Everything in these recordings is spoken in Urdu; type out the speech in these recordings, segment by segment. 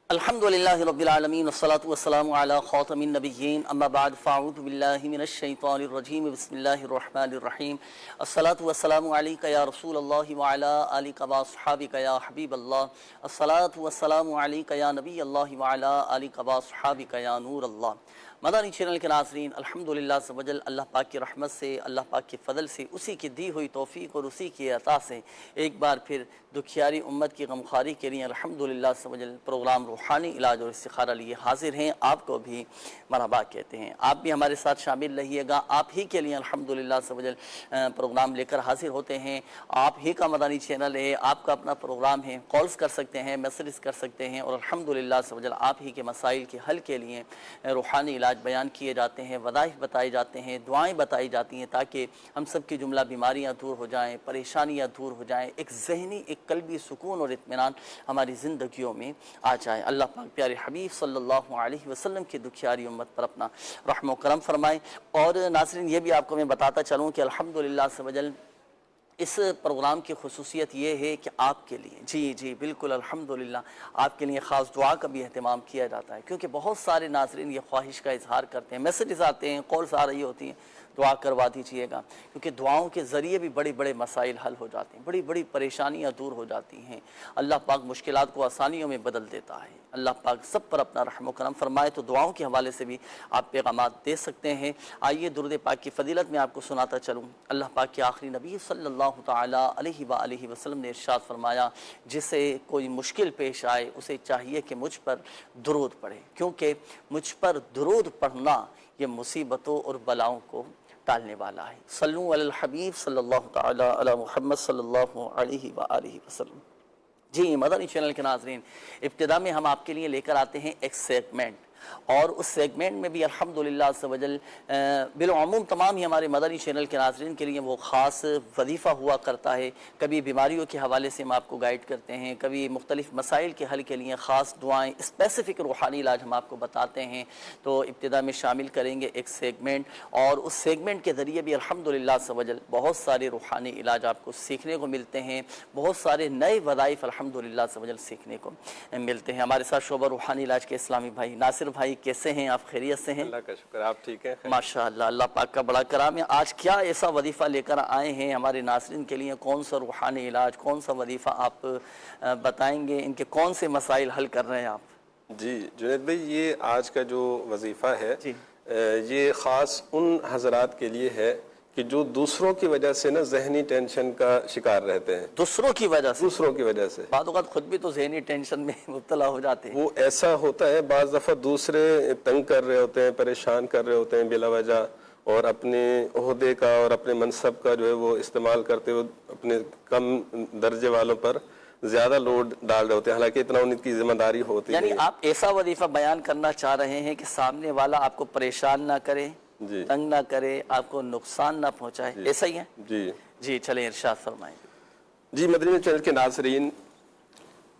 الحمدللہ رب العالمین والصلاة والسلام علی خاتم النبیین اما بعد فاعوذ باللہ من الشیطان الرجیم بسم اللہ الرحمن الرحیم الصلاة والسلام علیکہ یا رسول اللہ وعلی آلکہ واصحابکہ یا حبیب اللہ الصلاة والسلام علیکہ یا نبی اللہ وعلی آلکہ واصحابکہ یا نور اللہ۔ مدنی چینل کے ناظرین، الحمدللہ سبجل اللہ پاک کی رحمت سے، اللہ پاک کے فضل سے، اسی کی دی ہوئی توفیق اور اسی کی عطا سے ایک بار پھر دکھیاری امت کی غمخواری کے لیے الحمدللہ سبجل پروگرام روحانی علاج اور استخارہ لیے حاضر ہیں۔ آپ کو بھی مرحبا کہتے ہیں، آپ بھی ہمارے ساتھ شامل رہیے گا۔ آپ ہی کے لیے الحمدللہ سبجل پروگرام لے کر حاضر ہوتے ہیں۔ آپ ہی کا مدنی چینل ہے، آپ کا اپنا پروگرام ہے، کالز کر سکتے ہیں، میسیجز کر سکتے ہیں، اور الحمدللہ سبجل آپ ہی کے مسائل کے حل کے لیے روحانی علاج بیان کیے جاتے ہیں، وظائف بتائے جاتے ہیں، دعائیں بتائی جاتی ہیں تاکہ ہم سب کی جملہ بیماریاں دور ہو جائیں، پریشانیاں دور ہو جائیں، ایک ذہنی ایک قلبی سکون اور اطمینان ہماری زندگیوں میں آ جائے۔ اللہ پاک پیارے حبیب صلی اللہ علیہ وسلم کی دکھیاری امت پر اپنا رحم و کرم فرمائے۔ اور ناظرین، یہ بھی آپ کو میں بتاتا چلوں کہ الحمدللہ سبجل اس پروگرام کی خصوصیت یہ ہے کہ آپ کے لیے جی بالکل الحمدللہ آپ کے لیے خاص دعا کا بھی اہتمام کیا جاتا ہے، کیونکہ بہت سارے ناظرین یہ خواہش کا اظہار کرتے ہیں، میسیجز آتے ہیں، کالز آ رہی ہوتی ہیں، دعا کروا دیجئے گا، کیونکہ دعاؤں کے ذریعے بھی بڑے بڑے مسائل حل ہو جاتے ہیں، بڑی بڑی پریشانیاں دور ہو جاتی ہیں۔ اللہ پاک مشکلات کو آسانیوں میں بدل دیتا ہے۔ اللہ پاک سب پر اپنا رحم و کرم فرمائے۔ تو دعاؤں کے حوالے سے بھی آپ پیغامات دے سکتے ہیں۔ آئیے درود پاک کی فضیلت میں آپ کو سناتا چلوں۔ اللہ پاک کے آخری نبی صلی اللہ تعالیٰ علیہ وآلہ وسلم نے ارشاد فرمایا، جسے کوئی مشکل پیش آئے اسے چاہیے کہ مجھ پر درود پڑھے، کیونکہ مجھ پر درود پڑھنا یہ مصیبتوں اور بلاؤں کو ٹالنے والا ہے۔ صلو علی الحبیب صلی اللہ تعالیٰ علی محمد صلی اللہ علیہ وآلہ وسلم۔ جی مدنی چینل کے ناظرین، ابتدا میں ہم آپ کے لیے لے کر آتے ہیں ایک سیگمنٹ، اور اس سیگمنٹ میں بھی الحمدللہ سبجل بالعموم تمام ہی ہمارے مدنی چینل کے ناظرین کے لیے وہ خاص وظیفہ ہوا کرتا ہے۔ کبھی بیماریوں کے حوالے سے ہم آپ کو گائیڈ کرتے ہیں، کبھی مختلف مسائل کے حل کے لیے خاص دعائیں، اسپیسیفک روحانی علاج ہم آپ کو بتاتے ہیں۔ تو ابتدا میں شامل کریں گے ایک سیگمنٹ، اور اس سیگمنٹ کے ذریعے بھی الحمدللہ سبجل بہت سارے روحانی علاج آپ کو سیکھنے کو ملتے ہیں، بہت سارے نئے وظائف الحمدللہ سبجل سیکھنے کو ملتے ہیں۔ ہمارے ساتھ شعبہ روحانی علاج کے اسلامی بھائی ناصر بھائی، کیسے ہیں آپ؟ خیریت سے ہیں؟ اللہ کا شکر، آپ ٹھیک ہیں؟ ماشاءاللہ، اللہ پاک کا بڑا کرم ہے۔ آج کیا ایسا وظیفہ لے کر آئے ہیں ہمارے ناظرین کے لیے؟ کون سا روحانی علاج، کون سا وظیفہ آپ بتائیں گے؟ ان کے کون سے مسائل حل کر رہے ہیں آپ؟ جی جنید بھائی، یہ آج کا جو وظیفہ ہے یہ خاص ان حضرات کے لیے ہے کہ جو دوسروں کی وجہ سے نا ذہنی ٹینشن کا شکار رہتے ہیں۔ دوسروں کی وجہ سے؟ دوسروں کی وجہ سے بعض اوقات خود بھی تو ذہنی ٹینشن میں مبتلا ہو جاتے ہیں۔ وہ ایسا ہوتا ہے، بعض دفعہ دوسرے تنگ کر رہے ہوتے ہیں، پریشان کر رہے ہوتے ہیں بلا وجہ، اور اپنے عہدے کا اور اپنے منصب کا جو ہے وہ استعمال کرتے ہوئے اپنے کم درجے والوں پر زیادہ لوڈ ڈال رہے ہوتے ہیں، حالانکہ اتنا ان کی ذمہ داری ہوتی ہے۔ یعنی آپ ایسا وظیفہ بیان کرنا چاہ رہے ہیں کہ سامنے والا آپ کو پریشان نہ کرے، تنگ نہ کرے، آپ کو نقصان نہ پہنچائے، ایسا ہی ہے؟ جی چلیں ارشاد فرمائیں۔ جی مدنی چینل کے ناظرین،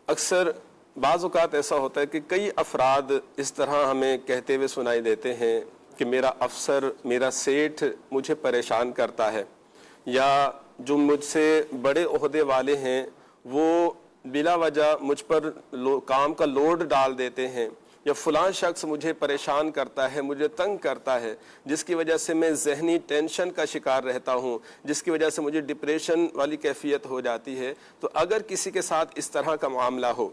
اکثر بعض اوقات ایسا ہوتا ہے کہ کئی افراد اس طرح ہمیں کہتے ہوئے سنائی دیتے ہیں کہ میرا افسر، میرا سیٹھ مجھے پریشان کرتا ہے، یا جو مجھ سے بڑے عہدے والے ہیں وہ بلا وجہ مجھ پر کام کا لوڈ ڈال دیتے ہیں، یا فلاں شخص مجھے پریشان کرتا ہے، مجھے تنگ کرتا ہے، جس کی وجہ سے میں ذہنی ٹینشن کا شکار رہتا ہوں، جس کی وجہ سے مجھے ڈپریشن والی کیفیت ہو جاتی ہے۔ تو اگر کسی کے ساتھ اس طرح کا معاملہ ہو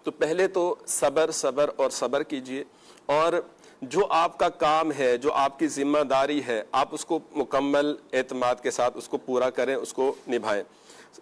تو پہلے تو صبر اور صبر کیجئے، اور جو آپ کا کام ہے، جو آپ کی ذمہ داری ہے، آپ اس کو مکمل اعتماد کے ساتھ اس کو پورا کریں، اس کو نبھائیں۔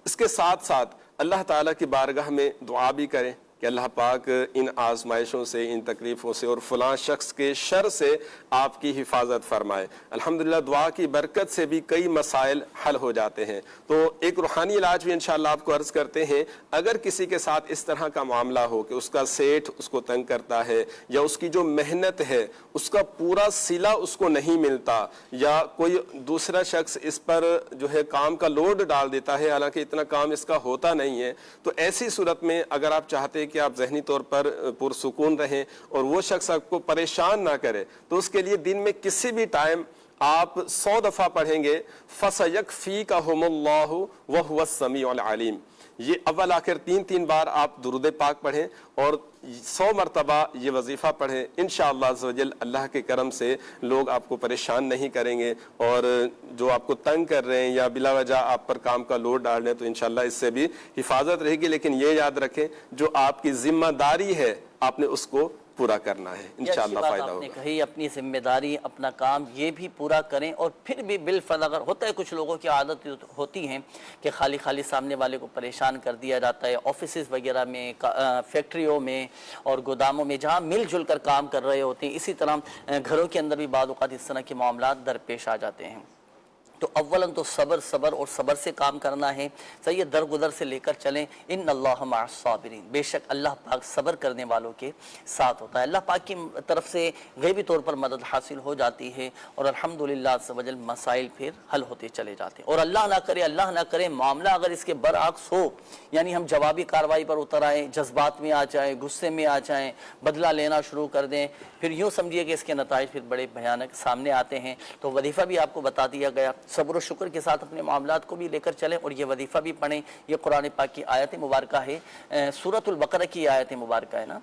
اس کے ساتھ ساتھ اللہ تعالیٰ کی بارگاہ میں دعا بھی کریں کہ اللہ پاک ان آزمائشوں سے، ان تکلیفوں سے اور فلاں شخص کے شر سے آپ کی حفاظت فرمائے۔ الحمدللہ دعا کی برکت سے بھی کئی مسائل حل ہو جاتے ہیں۔ تو ایک روحانی علاج بھی انشاءاللہ آپ کو عرض کرتے ہیں، اگر کسی کے ساتھ اس طرح کا معاملہ ہو کہ اس کا سیٹھ اس کو تنگ کرتا ہے، یا اس کی جو محنت ہے اس کا پورا صلہ اس کو نہیں ملتا، یا کوئی دوسرا شخص اس پر جو ہے کام کا لوڈ ڈال دیتا ہے حالانکہ اتنا کام اس کا ہوتا نہیں ہے، تو ایسی صورت میں اگر آپ چاہتے ہیں کہ آپ ذہنی طور پر پرسکون رہیں اور وہ شخص آپ کو پریشان نہ کرے، تو اس کے لیے دن میں کسی بھی ٹائم آپ 100 دفعہ پڑھیں گے فَسَيَكْفِيكَهُمُ اللَّهُ وَهُوَ السَّمِيعُ الْعَلِيمُ۔ یہ اول آخر 3 بار آپ درود پاک پڑھیں اور 100 مرتبہ یہ وظیفہ پڑھیں. انشاءاللہ عز و جل اللہ کے کرم سے لوگ آپ کو پریشان نہیں کریں گے، اور جو آپ کو تنگ کر رہے ہیں یا بلا وجہ آپ پر کام کا لوڈ ڈال رہے ہیں تو انشاءاللہ اس سے بھی حفاظت رہے گی. لیکن یہ یاد رکھیں جو آپ کی ذمہ داری ہے آپ نے اس کو پورا کرنا ہے، انشاءاللہ فائدہ آپ نے ہوگا. کہی اپنی ذمہ داری، اپنا کام یہ بھی پورا کریں. اور پھر بھی بالفرض اگر ہوتا ہے، کچھ لوگوں کی عادت ہوتی ہیں کہ خالی سامنے والے کو پریشان کر دیا جاتا ہے، آفیسز وغیرہ میں، فیکٹریوں میں اور گوداموں میں جہاں مل جل کر کام کر رہے ہوتے ہیں. اسی طرح گھروں کے اندر بھی بعض اوقات اس طرح کے معاملات درپیش آ جاتے ہیں. تو اولاً تو صبر اور صبر سے کام کرنا ہے. صحیح درگزر سے لے کر چلیں. ان اللہ مع الصابرین، بے شک اللہ پاک صبر کرنے والوں کے ساتھ ہوتا ہے. اللہ پاک کی طرف سے غیبی طور پر مدد حاصل ہو جاتی ہے اور الحمدللہ عز و جل مسائل پھر حل ہوتے چلے جاتے ہیں. اور اللہ نہ کرے معاملہ اگر اس کے برعکس ہو، یعنی ہم جوابی کارروائی پر اتر آئیں، جذبات میں آ جائیں، غصے میں آ جائیں، بدلہ لینا شروع کر دیں، پھر یوں سمجھیے کہ اس کے نتائج پھر بڑے بھیانک سامنے آتے ہیں. تو وظیفہ بھی آپ کو بتا دیا گیا. صبر و شکر کے ساتھ اپنے معاملات کو بھی لے کر چلیں اور یہ وظیفہ بھی پڑھیں. یہ قرآن پاک کی آیت مبارکہ ہے، سورۃ البقرہ کی آیت مبارکہ ہے نا.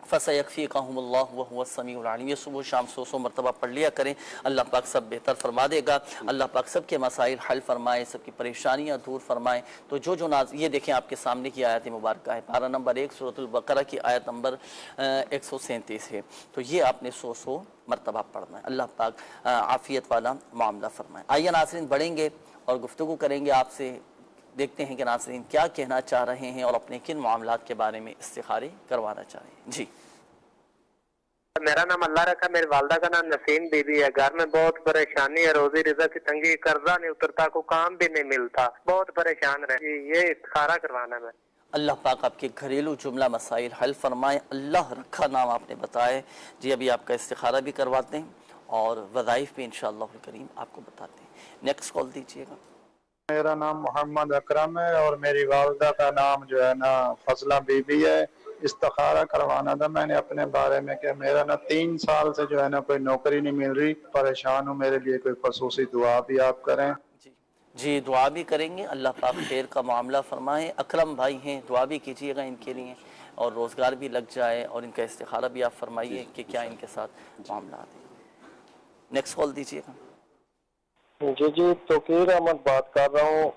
فَسَيَكْفِيكَهُمُ اللَّهُ وَهُوَ السَّمِيعُ الْعَلِيمُ. یہ صبح شام 100 مرتبہ پڑھ لیا کریں. اللہ پاک سب بہتر فرما دے گا. اللہ پاک سب کے مسائل حل فرمائے، سب کی پریشانیاں دور فرمائے. تو جو یہ دیکھیں آپ کے سامنے کی آیت مبارکہ ہے، پارہ نمبر 1 سورۃ البقرہ کی آیت نمبر 137 ہے. تو یہ آپ نے 100 مرتبہ پڑھنا ہے. اللہ پاک عافیت والا معاملہ فرمائے. آئیے ناظرین بڑھیں گے اور گفتگو کریں گے آپ سے. دیکھتے ہیں کہ ناظرین کیا کہنا چاہ رہے ہیں اور اپنے کن معاملات کے بارے میں استخارے کروانا چاہ رہے ہیں. جی میرا نام اللہ رکھا، میری والدہ کا نام نسیم بی بی ہے. گھر میں بہت پریشانی ہے، روزی رزق کی تنگی، قرضہ نہیں اترتا، کو کام بھی نہیں ملتا، بہت پریشان رہے. یہ استخارہ کروانا ہے. اللہ پاک آپ کے گھریلو جملہ مسائل حل فرمائے. اللہ رکھا نام آپ نے بتایا جی. ابھی آپ کا استخارہ بھی کرواتے ہیں اور وظائف بھی انشاءاللہ الکریم آپ کو بتاتے ہیں. نیکسٹ کال دیجیے گا. میرا نام محمد اکرم ہے اور میری والدہ کا نام جو ہے نا فضلہ بی بی ہے. استخارہ کروانا تھا میں نے اپنے بارے میں کہ میرا نا 3 سال سے جو ہے نا کوئی نوکری نہیں مل رہی، پریشان ہوں. میرے لیے کوئی خصوصی دعا بھی آپ کریں. جی دعا بھی کریں گے. اللہ پاک خیر کا معاملہ فرمائے. اکرم بھائی ہیں، دعا بھی کیجیے گا ان کے لیے اور روزگار بھی لگ جائے اور ان کا استخارہ بھی آپ فرمائیے کہ کیا ان کے ساتھ معاملات ہیں. نیکسٹ کال دیجیے گا. جی توقیر احمد بات کر رہا ہوں.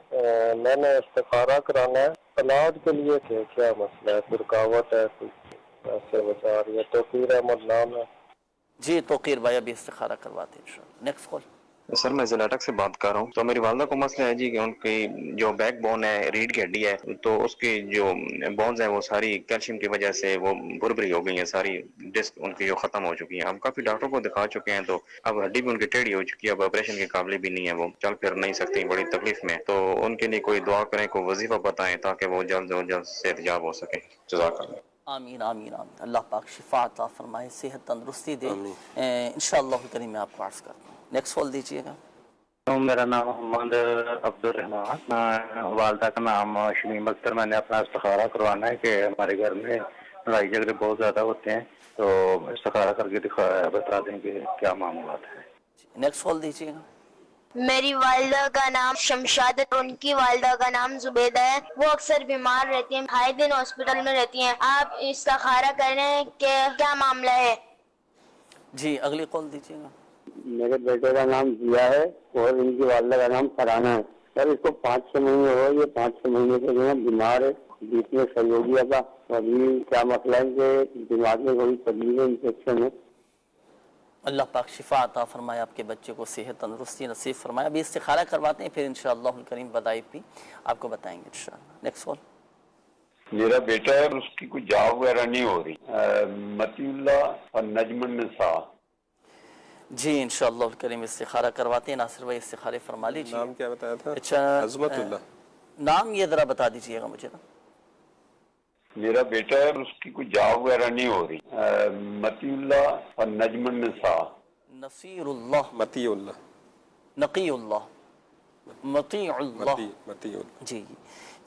میں نے استخارہ کرانا ہے. اولاد کے لیے کیا مسئلہ ہے؟ کوئی رکاوٹ ہے؟ کوئی پیسے بچا رہی ہے؟ توقیر احمد نام ہے. جی توقیر بھائی ابھی استخارہ کرواتے ہیں انشاءاللہ. Next call. سر میں ضلع سے بات کر رہا ہوں. تو میری والدہ کو مسئلہ ہے جی کہ ان کی جو بیک بون ہے، ریڑھ کی ہڈی ہے، تو اس کی جو بونز ہیں وہ ساری کیلشیم کی وجہ سے وہ بربری ہو گئی ہیں، ساری ڈسک ان کی جو ختم ہو چکی ہیں. ہم کافی ڈاکٹروں کو دکھا چکے ہیں تو اب ہڈی بھی ان کی ٹیڑھی ہو چکی ہے، اب آپریشن کے قابل بھی نہیں ہے، وہ چل پھر نہیں سکتی، بڑی تکلیف میں. تو ان کے لیے کوئی دعا کریں، کوئی وظیفہ بتائیں تاکہ وہ جلد و جلد صحتیاب ہو سکے. جزاک اللہ. آمین آمین آمین. اللہ پاک شفا عطا فرمائے، صحت تندرستی دے. انشاءاللہ الکریم میں آپ کو عرض کرتا ہوں. نیکسٹ کال دیجیے گا. میرا نام محمد عبد الرحمان، والدہ کا نام شمیم اختر. میں نے اپنا استخارہ کروانا ہے کہ ہمارے گھر میں لڑائی جھگڑے بہت زیادہ ہوتے ہیں، تو استخارہ کر کے بتا دیں کہ کیا معاملات ہیں. نیکسٹ کال دیجیے گا. میری والدہ کا نام شمشادت، ان کی والدہ کا نام زبیدہ ہے. وہ اکثر بیمار رہتی ہیں، 2.5 دن ہاسپٹل میں رہتی ہیں. آپ استخارہ کریں کہ کیا معاملہ ہے. جی اگلی کال دیجیے گا. میرے بیٹے کا نام ضیا ہے اور ان کی والدہ کا نام فرانہ ہے. سر اس کو 5-6 مہینے ہو، یہ 5-6 مہینے سے جو ہے بیمار ہے، بیچ میں صحیح ہو گیا تھا. ابھی کیا مسئلہ ہے کہ دماغ میں کوئی تکلیف ہے، انفیکشن ہے. اللہ پاک شفا عطا فرمائے، آپ کے بچے کو صحت تندرستی نصیب فرمائے. ابھی استخارہ کرواتے ہیں، پھر انشاءاللہ الکریم وظائف بھی آپ کو بتائیں گے انشاءاللہ. Next call. میرا بیٹا ہے، اس کی کوئی جاب وغیرہ نہیں ہو رہی. متی اللہ اور نجم النساء. جی انشاءاللہ الکریم استخارہ کرواتے ہیں. ناصر بھائی استخارے فرما لیجیے. نام کیا بتایا تھا؟ اچھا عظمت اللہ. نام یہ ذرا بتا دیجیے گا مجھے نا. میرا بیٹا ہے، اس کی کوئی جاب وغیرہ نہیں ہو رہی. متی اللہ اور نجم النساء. نصیر اللہ، متی اللہ، نقی اللہ، مطیع اللہ. متی اللہ. جی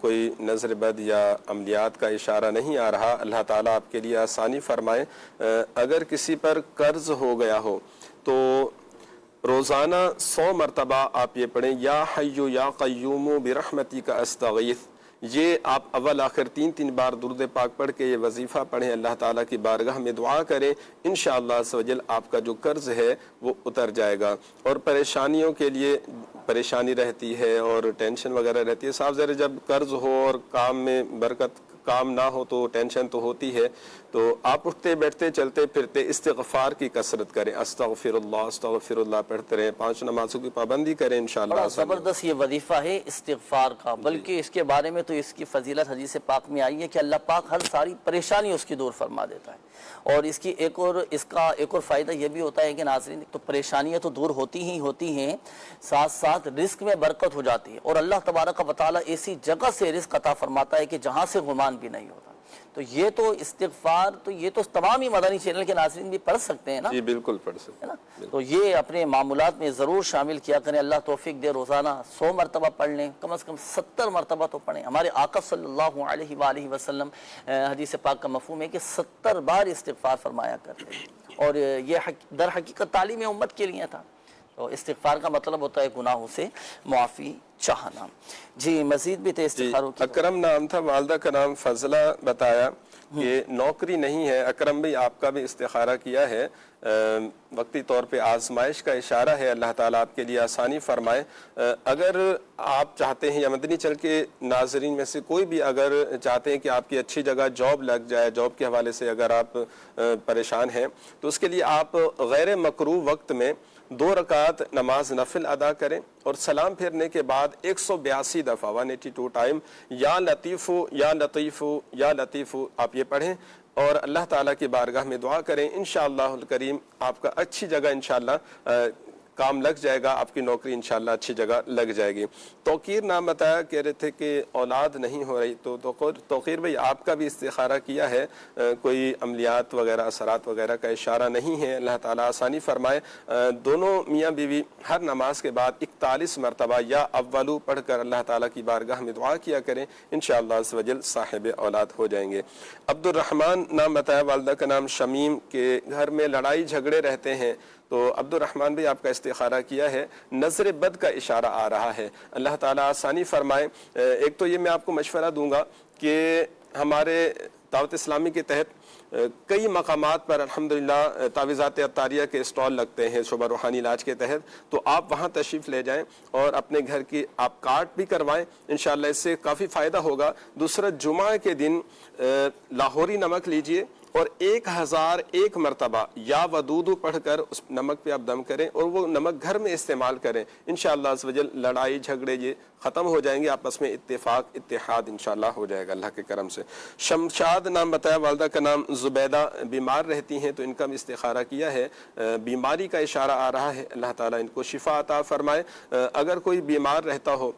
کوئی نظر بد یا عملیات کا اشارہ نہیں آ رہا، اللہ تعالیٰ آپ کے لیے آسانی فرمائے۔ اگر کسی پر قرض ہو گیا ہو تو روزانہ 100 مرتبہ آپ یہ پڑھیں، یا حیو یا قیوم برحمتک استغیث۔ یہ آپ اول آخر 3 بار درود پاک پڑھ کے یہ وظیفہ پڑھیں، اللہ تعالیٰ کی بارگاہ میں دعا کریں، انشاءاللہ عز و جل آپ کا جو قرض ہے وہ اتر جائے گا۔ اور پریشانیوں کے لیے پریشانی رہتی ہے اور ٹینشن وغیرہ رہتی ہے، صاحب ذرا جب قرض ہو اور کام میں برکت، کام نہ ہو تو ٹینشن تو ہوتی ہے، تو آپ اٹھتے بیٹھتے چلتے پھرتے استغفار کی کثرت کریں، استغفر اللہ پڑھتے رہیں، 5 نمازوں کی پابندی کریں انشاءاللہ۔ بڑا زبردست یہ وظیفہ ہے استغفار کا، بلکہ اس کے بارے میں تو اس کی فضیلت حدیث پاک میں آئی ہے کہ اللہ پاک ہر ساری پریشانی اس کی دور فرما دیتا ہے۔ اور اس کا ایک اور فائدہ یہ بھی ہوتا ہے کہ ناظرین، تو پریشانیاں تو دور ہوتی ہیں، ساتھ ساتھ رزق میں برکت ہو جاتی ہے، اور اللہ تبارک و تعالیٰ ایسی جگہ سے رزق عطا فرماتا ہے کہ جہاں سے گمان بھی نہیں ہوتا۔ تو یہ تو استغفار، تو یہ تو تمام ہی مدنی چینل کے ناظرین بھی پڑھ سکتے ہیں نا؟ جی بالکل پڑھ سکتے ہیں نا؟ تو یہ اپنے معمولات میں ضرور شامل کیا کریں، اللہ توفیق دے، روزانہ 100 مرتبہ پڑھ لیں، کم از کم 70 مرتبہ تو پڑھیں۔ ہمارے آقا صلی اللہ علیہ وآلہ وسلم حدیث پاک کا مفہوم ہے کہ 70 بار استغفار فرمایا کرتے ہیں، اور یہ در حقیقت تعلیم امت کے لیے تھا۔ تو استغفار کا مطلب ہوتا ہے گناہوں سے معافی چاہنا۔ جی مزید بھی تھے استغفاروں کی؟ اکرم نام تھا، والدہ کا نام فضلہ بتایا کہ نوکری نہیں ہے۔ اکرم بھائی آپ کا بھی استخارہ کیا ہے، وقتی طور پہ آزمائش کا اشارہ ہے، اللہ تعالیٰ آپ کے لیے آسانی فرمائے۔ اگر آپ چاہتے ہیں یا مدنی چل کے ناظرین میں سے کوئی بھی اگر چاہتے ہیں کہ آپ کی اچھی جگہ جاب لگ جائے، جاب کے حوالے سے اگر آپ پریشان ہیں، تو اس کے لیے آپ غیر مکروہ وقت میں 2 رکعت نماز نفل ادا کریں، اور سلام پھرنے کے بعد 182 دفعہ 182 ٹائم یا لطیف یا لطیف یا لطیف آپ یہ پڑھیں، اور اللہ تعالیٰ کی بارگاہ میں دعا کریں، انشاءاللہ الکریم آپ کا اچھی جگہ انشاءاللہ کام لگ جائے گا، آپ کی نوکری انشاءاللہ اچھی جگہ لگ جائے گی۔ توقیر نام بتایا، کہہ رہے تھے کہ اولاد نہیں ہو رہی، تو توقیر بھائی آپ کا بھی استخارہ کیا ہے، کوئی عملیات وغیرہ اثرات وغیرہ کا اشارہ نہیں ہے، اللہ تعالیٰ آسانی فرمائے۔ دونوں میاں بیوی ہر نماز کے بعد 41 مرتبہ یا اولو پڑھ کر اللہ تعالیٰ کی بارگاہ میں دعا کیا کریں، انشاءاللہ عز و جل صاحب اولاد ہو جائیں گے۔ عبد الرحمن نام بتایا، والدہ کا نام شمیم، کے گھر میں لڑائی جھگڑے رہتے ہیں، تو عبد الرحمن بھی آپ کا استخارہ کیا ہے، نظر بد کا اشارہ آ رہا ہے، اللہ تعالیٰ آسانی فرمائے۔ ایک تو یہ میں آپ کو مشورہ دوں گا کہ ہمارے دعوت اسلامی کے تحت کئی مقامات پر الحمدللہ تعویذات عطاریہ کے اسٹال لگتے ہیں شعبہ روحانی علاج کے تحت، تو آپ وہاں تشریف لے جائیں اور اپنے گھر کی آپ کارڈ بھی کروائیں، انشاءاللہ اس سے کافی فائدہ ہوگا۔ دوسرا، جمعہ کے دن لاہوری نمک لیجئے اور 1001 مرتبہ یا ودودو پڑھ کر اس نمک پہ آپ دم کریں، اور وہ نمک گھر میں استعمال کریں، انشاءاللہ عز و جل لڑائی جھگڑے یہ ختم ہو جائیں گے، آپس میں اتفاق اتحاد انشاءاللہ ہو جائے گا اللہ کے کرم سے۔ شمشاد نام بتایا، والدہ کا نام زبیدہ، بیمار رہتی ہیں، تو ان کا بھی استخارہ کیا ہے، بیماری کا اشارہ آ رہا ہے، اللہ تعالیٰ ان کو شفا عطا فرمائے۔ اگر کوئی بیمار رہتا ہو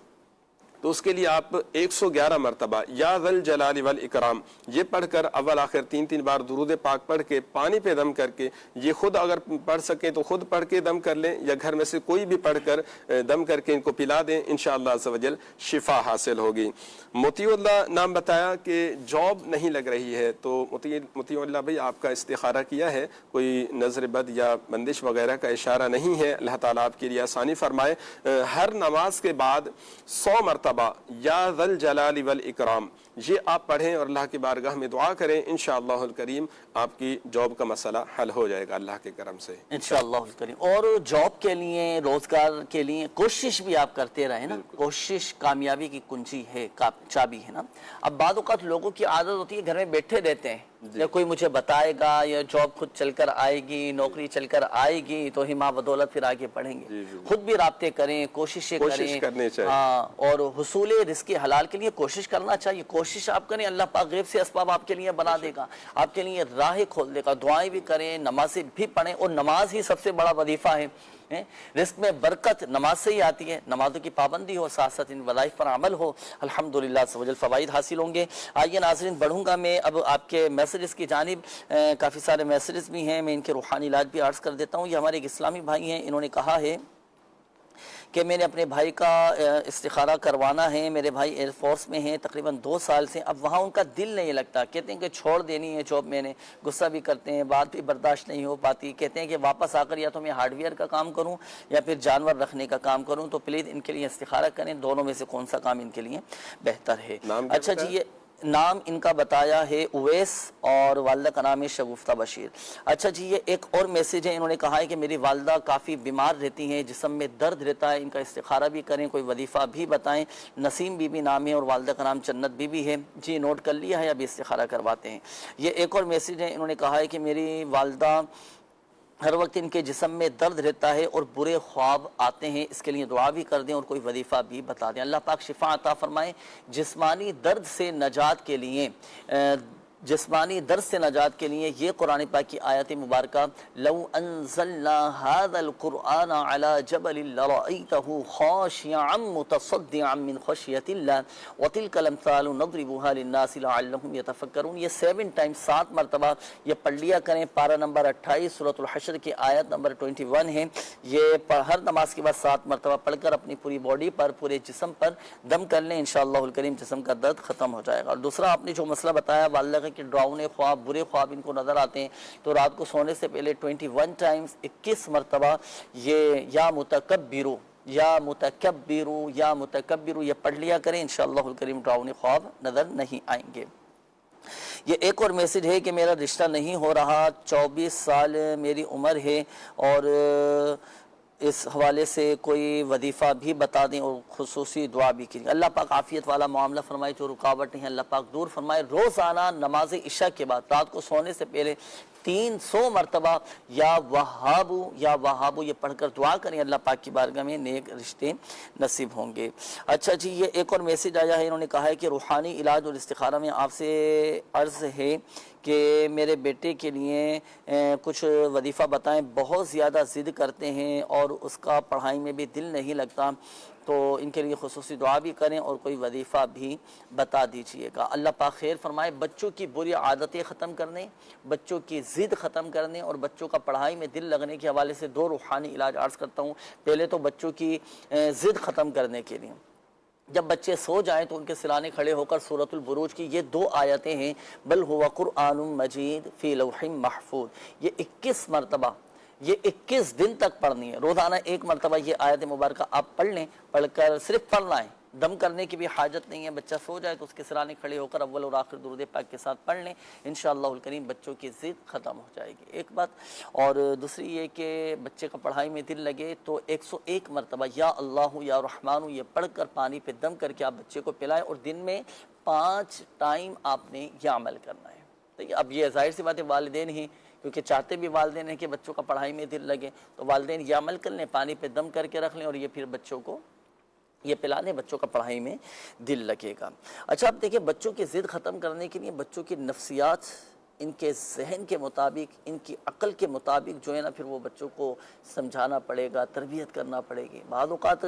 تو اس کے لیے آپ 111 مرتبہ یا ذل الجلال والاکرام یہ پڑھ کر اول آخر 3 بار درود پاک پڑھ کے پانی پہ دم کر کے، یہ خود اگر پڑھ سکیں تو خود پڑھ کے دم کر لیں، یا گھر میں سے کوئی بھی پڑھ کر دم کر کے ان کو پلا دیں، انشاءاللہ عز و جل شفا حاصل ہوگی۔ مطیع اللہ نام بتایا کہ جاب نہیں لگ رہی ہے، تو مطیع اللہ بھائی آپ کا استخارہ کیا ہے، کوئی نظر بد یا بندش وغیرہ کا اشارہ نہیں ہے، اللہ تعالیٰ آپ کے لیے آسانی فرمائے۔ ہر نماز کے بعد 100 مرتبہ یا ذل الجلال والاکرام یہ آپ پڑھیں اور اللہ کی بارگاہ میں دعا کریں، انشاءاللہ الکریم آپ کی جاب کا مسئلہ حل ہو جائے گا اللہ کے کرم سے انشاءاللہ الکریم۔ اور جاب کے لیے، روزگار کے لیے کوشش بھی آپ کرتے رہیں نا، کوشش کامیابی کی کنجی ہے، چابی ہے نا۔ اب بعض اوقات لوگوں کی عادت ہوتی ہے گھر میں بیٹھے رہتے ہیں، یا کوئی مجھے بتائے گا، یا جاب خود چل کر آئے گی، نوکری چل کر آئے گی تو ہی ماں بدولت پھر آگے پڑھیں گے۔ خود بھی رابطے کریں، کوششیں کریں، ہاں، اور حصول رزق حلال کے لیے کوشش کرنا چاہیے۔ کوشش آپ کریں، اللہ پاک غیب سے اسباب آپ کے لیے بنا دے گا، آپ کے لیے راہیں کھول دے گا۔ دعائیں بھی کریں، نمازیں بھی پڑھیں، اور نماز ہی سب سے بڑا وظیفہ ہے۔ رزق میں برکت نماز سے ہی آتی ہے، نمازوں کی پابندی ہو، ساتھ ساتھ ان وظائف پر عمل ہو، الحمدللہ سبحانہ فوائد حاصل ہوں گے۔ آئیے ناظرین، بڑھوں گا میں اب آپ کے میسیجز کی جانب، کافی سارے میسیجز بھی ہیں، میں ان کے روحانی علاج بھی عرض کر دیتا ہوں۔ یہ ہمارے ایک اسلامی بھائی ہیں، انہوں نے کہا ہے کہ میں نے اپنے بھائی کا استخارہ کروانا ہے، میرے بھائی ایئر فورس میں ہیں تقریباً 2 سال سے، اب وہاں ان کا دل نہیں لگتا، کہتے ہیں کہ چھوڑ دینی ہے جاب، میں نے غصہ بھی کرتے ہیں، بات بھی برداشت نہیں ہو پاتی، کہتے ہیں کہ واپس آ کر یا تو میں ہارڈ ویئر کا کام کروں یا پھر جانور رکھنے کا کام کروں، تو پلیز ان کے لیے استخارہ کریں، دونوں میں سے کون سا کام ان کے لیے بہتر ہے۔ اچھا جی، یہ نام ان کا بتایا ہے اویس اور والدہ کا نام ہے شگفتہ بشیر۔ اچھا جی، یہ ایک اور میسیج ہے، انہوں نے کہا ہے کہ میری والدہ کافی بیمار رہتی ہیں، جسم میں درد رہتا ہے، ان کا استخارہ بھی کریں، کوئی وظیفہ بھی بتائیں۔ نسیم بی بی نام ہے اور والدہ کا نام جنت بی بی ہے۔ جی نوٹ کر لیا ہے، ابھی استخارہ کرواتے ہیں۔ یہ ایک اور میسیج ہے، انہوں نے کہا ہے کہ میری والدہ ہر وقت ان کے جسم میں درد رہتا ہے اور برے خواب آتے ہیں، اس کے لیے دعا بھی کر دیں اور کوئی وظیفہ بھی بتا دیں۔ اللہ پاک شفا عطا فرمائیں۔ جسمانی درد سے نجات کے لیے یہ قرآن پاک کی آیت مبارکہ لو انزلنا هذا القرآن على جبل لرأيته خاشعا متصدعا من خشية الله وتلك الامثال نضربها للناس لعلهم يتفكرون۔ یہ 7 ٹائم 7 مرتبہ یہ پڑھ لیا کریں۔ پارہ نمبر 28 سورۃ الحشر کی آیت نمبر 21 ہے۔ یہ ہر نماز کے بعد 7 مرتبہ پڑھ کر اپنی پوری باڈی پر، پورے جسم پر دم کر لیں، انشاءاللہ الکریم جسم کا درد ختم ہو جائے گا۔ اور دوسرا آپ نے جو مسئلہ بتایا والدہ کا کہ ڈراؤنے خواب، برے خواب ان کو نظر آتے ہیں، تو رات کو سونے سے پہلے 21 ٹائمز 21 مرتبہ یہ یا متکبرو یہ پڑھ لیا کریں، انشاءاللہ الکریم ڈراؤنے خواب نظر نہیں آئیں گے۔ یہ ایک اور میسیج ہے کہ میرا رشتہ نہیں ہو رہا، 24 سال میری عمر ہے اور اس حوالے سے کوئی وظیفہ بھی بتا دیں اور خصوصی دعا بھی کیجیے۔ اللہ پاک عافیت والا معاملہ فرمائے، جو رکاوٹ نہیں اللہ پاک دور فرمائے۔ روزانہ نماز عشاء کے بعد رات کو سونے سے پہلے 300 مرتبہ یا وہابو یہ پڑھ کر دعا کریں، اللہ پاک کی بارگاہ میں نیک رشتے نصیب ہوں گے۔ اچھا جی، یہ ایک اور میسیج آیا ہے، انہوں نے کہا ہے کہ روحانی علاج اور استخارہ میں آپ سے عرض ہے کہ میرے بیٹے کے لیے کچھ وظیفہ بتائیں، بہت زیادہ ضد کرتے ہیں اور اس کا پڑھائی میں بھی دل نہیں لگتا، تو ان کے لیے خصوصی دعا بھی کریں اور کوئی وظیفہ بھی بتا دیجئے گا۔ اللہ پاک خیر فرمائے۔ بچوں کی بری عادتیں ختم کرنے، بچوں کی ضد ختم کرنے اور بچوں کا پڑھائی میں دل لگنے کے حوالے سے 2 روحانی علاج عرض کرتا ہوں۔ پہلے تو بچوں کی ضد ختم کرنے کے لیے جب بچے سو جائیں تو ان کے سرانے کھڑے ہو کر سورۃ البروج کی یہ 2 آیتیں ہیں، بل ہوا قرآن مجید فی لوح محفوظ، یہ 21 مرتبہ، یہ 21 دن تک پڑھنی ہے۔ روزانہ 1 مرتبہ یہ آیت مبارکہ آپ پڑھ لیں، پڑھ کر صرف پڑھنا ہے، دم کرنے کی بھی حاجت نہیں ہے۔ بچہ سو جائے تو اس کے سرانے کھڑے ہو کر اول اور آخر درود پاک کے ساتھ پڑھ لیں، انشاءاللہ الکریم بچوں کی ضد ختم ہو جائے گی، ایک بات۔ اور دوسری یہ کہ بچے کا پڑھائی میں دل لگے تو 101 مرتبہ یا اللہ یا رحمان یہ پڑھ کر پانی پہ دم کر کے آپ بچے کو پلائیں، اور دن میں 5 ٹائم آپ نے یہ عمل کرنا ہے۔ تو اب یہ ظاہر سی بات ہے والدین ہی، کیونکہ چاہتے بھی والدین ہیں کہ بچوں کا پڑھائی میں دل لگے، تو والدین یہ عمل کر لیں، پانی پہ دم کر کے رکھ لیں اور یہ پھر بچوں کو یہ پلا دیں، بچوں کا پڑھائی میں دل لگے گا۔ اچھا اب دیکھیں، بچوں کی ضد ختم کرنے کے لیے بچوں کی نفسیات، ان کے ذہن کے مطابق، ان کی عقل کے مطابق جو ہے نا، پھر وہ بچوں کو سمجھانا پڑے گا، تربیت کرنا پڑے گی۔ بعض اوقات